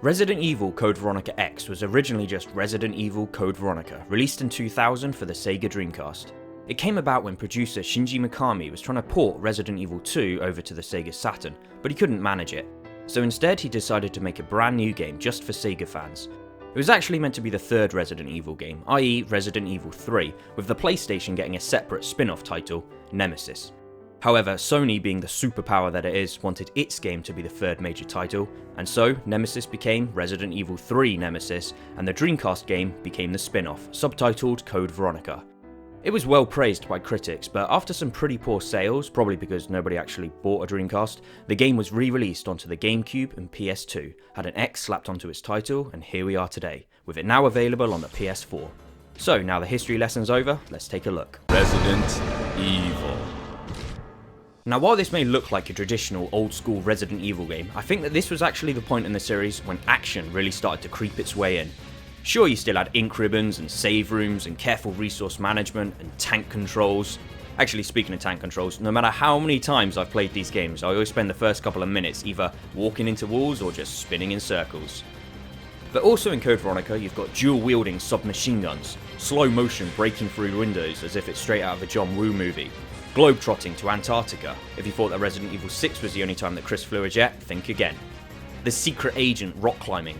Resident Evil Code Veronica X was originally just Resident Evil Code Veronica, released in 2000 for the Sega Dreamcast. It came about when producer Shinji Mikami was trying to port Resident Evil 2 over to the Sega Saturn, but he couldn't manage it. So instead he decided to make a brand new game just for Sega fans. It was actually meant to be the third Resident Evil game, i.e. Resident Evil 3, with the PlayStation getting a separate spin-off title, Nemesis. However, Sony, being the superpower that it is, wanted its game to be the third major title, and so Nemesis became Resident Evil 3 Nemesis, and the Dreamcast game became the spin-off, subtitled Code Veronica. It was well praised by critics, but after some pretty poor sales, probably because nobody actually bought a Dreamcast, the game was re-released onto the GameCube and PS2, had an X slapped onto its title, and here we are today, with it now available on the PS4. So now the history lesson's over, let's take a look. Resident Evil. Now while this may look like a traditional old school Resident Evil game, I think that this was actually the point in the series when action really started to creep its way in. Sure, you still had ink ribbons and save rooms and careful resource management and tank controls. Actually, speaking of tank controls, no matter how many times I've played these games, I always spend the first couple of minutes either walking into walls or just spinning in circles. But also in Code Veronica, you've got dual-wielding submachine guns, slow motion breaking through windows as if it's straight out of a John Woo movie, globetrotting to Antarctica. If you thought that Resident Evil 6 was the only time that Chris flew a jet, think again. The secret agent rock climbing.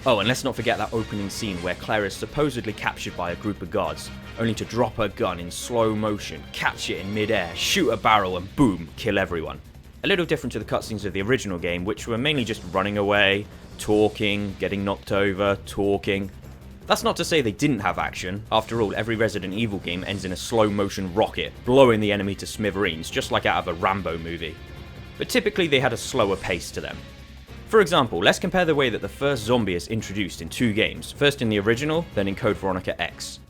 Oh, and let's not forget that opening scene where Claire is supposedly captured by a group of guards, only to drop her gun in slow motion, catch it in mid-air, shoot a barrel and boom, kill everyone. A little different to the cutscenes of the original game, which were mainly just running away, talking, getting knocked over, talking. That's not to say they didn't have action. After all, every Resident Evil game ends in a slow motion rocket, blowing the enemy to smithereens, just like out of a Rambo movie. But typically they had a slower pace to them. For example, let's compare the way that the first zombie is introduced in two games, first in the original, then in Code Veronica X.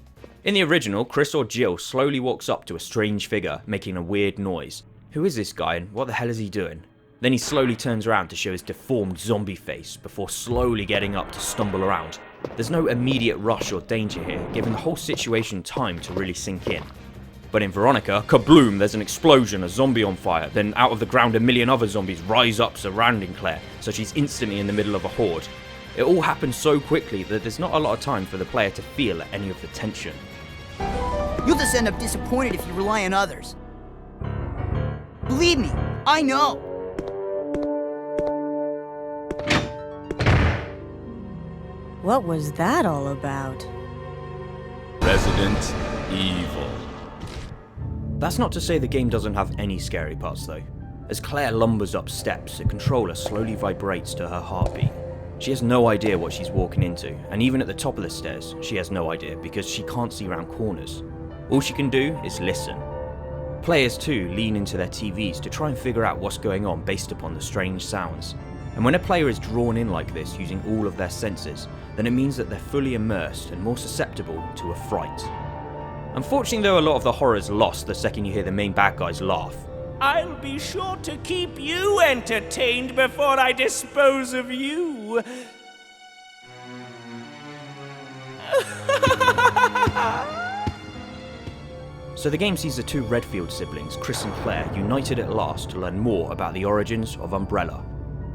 In the original, Chris or Jill slowly walks up to a strange figure, making a weird noise. Who is this guy and what the hell is he doing? Then he slowly turns around to show his deformed zombie face, before slowly getting up to stumble around. There's no immediate rush or danger here, giving the whole situation time to really sink in. But in Veronica, kabloom, there's an explosion, a zombie on fire, then out of the ground a million other zombies rise up surrounding Claire, so she's instantly in the middle of a horde. It all happens so quickly that there's not a lot of time for the player to feel any of the tension. You'll just end up disappointed if you rely on others. Believe me, I know. What was that all about? Resident Evil. That's not to say the game doesn't have any scary parts though. As Claire lumbers up steps, the controller slowly vibrates to her heartbeat. She has no idea what she's walking into, and even at the top of the stairs, she has no idea because she can't see around corners. All she can do is listen. Players too lean into their TVs to try and figure out what's going on based upon the strange sounds. And when a player is drawn in like this using all of their senses, then it means that they're fully immersed and more susceptible to a fright. Unfortunately though, a lot of the horror is lost the second you hear the main bad guys laugh. I'll be sure to keep you entertained before I dispose of you. So the game sees the two Redfield siblings, Chris and Claire, united at last to learn more about the origins of Umbrella.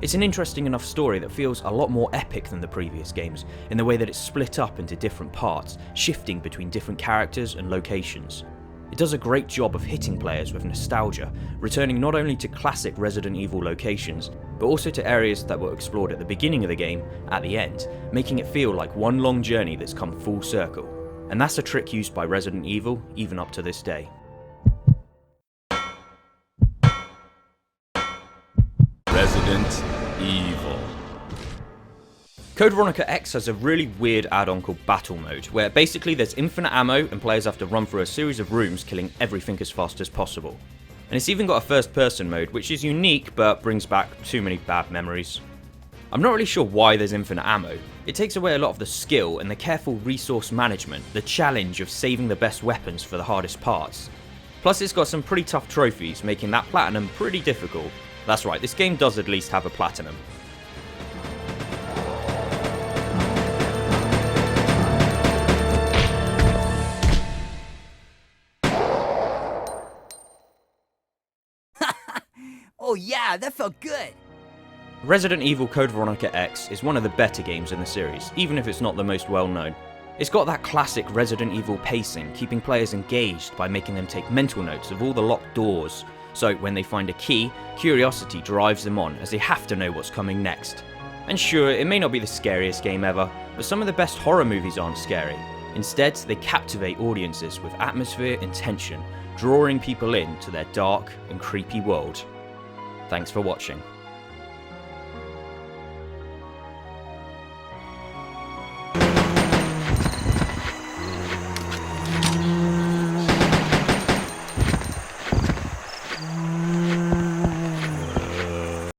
It's an interesting enough story that feels a lot more epic than the previous games, in the way that it's split up into different parts, shifting between different characters and locations. It does a great job of hitting players with nostalgia, returning not only to classic Resident Evil locations, but also to areas that were explored at the beginning of the game, at the end, making it feel like one long journey that's come full circle. And that's a trick used by Resident Evil, even up to this day. Resident Evil. Code Veronica X has a really weird add-on called Battle Mode, where basically there's infinite ammo and players have to run through a series of rooms killing everything as fast as possible. And it's even got a first-person mode, which is unique but brings back too many bad memories. I'm not really sure why there's infinite ammo. It takes away a lot of the skill and the careful resource management, the challenge of saving the best weapons for the hardest parts. Plus it's got some pretty tough trophies, making that platinum pretty difficult. That's right, this game does at least have a platinum. Oh yeah, that felt good. Resident Evil Code Veronica X is one of the better games in the series, even if it's not the most well known. It's got that classic Resident Evil pacing, keeping players engaged by making them take mental notes of all the locked doors, so when they find a key, curiosity drives them on as they have to know what's coming next. And sure, it may not be the scariest game ever, but some of the best horror movies aren't scary. Instead, they captivate audiences with atmosphere and tension, drawing people in to their dark and creepy world. Thanks for watching.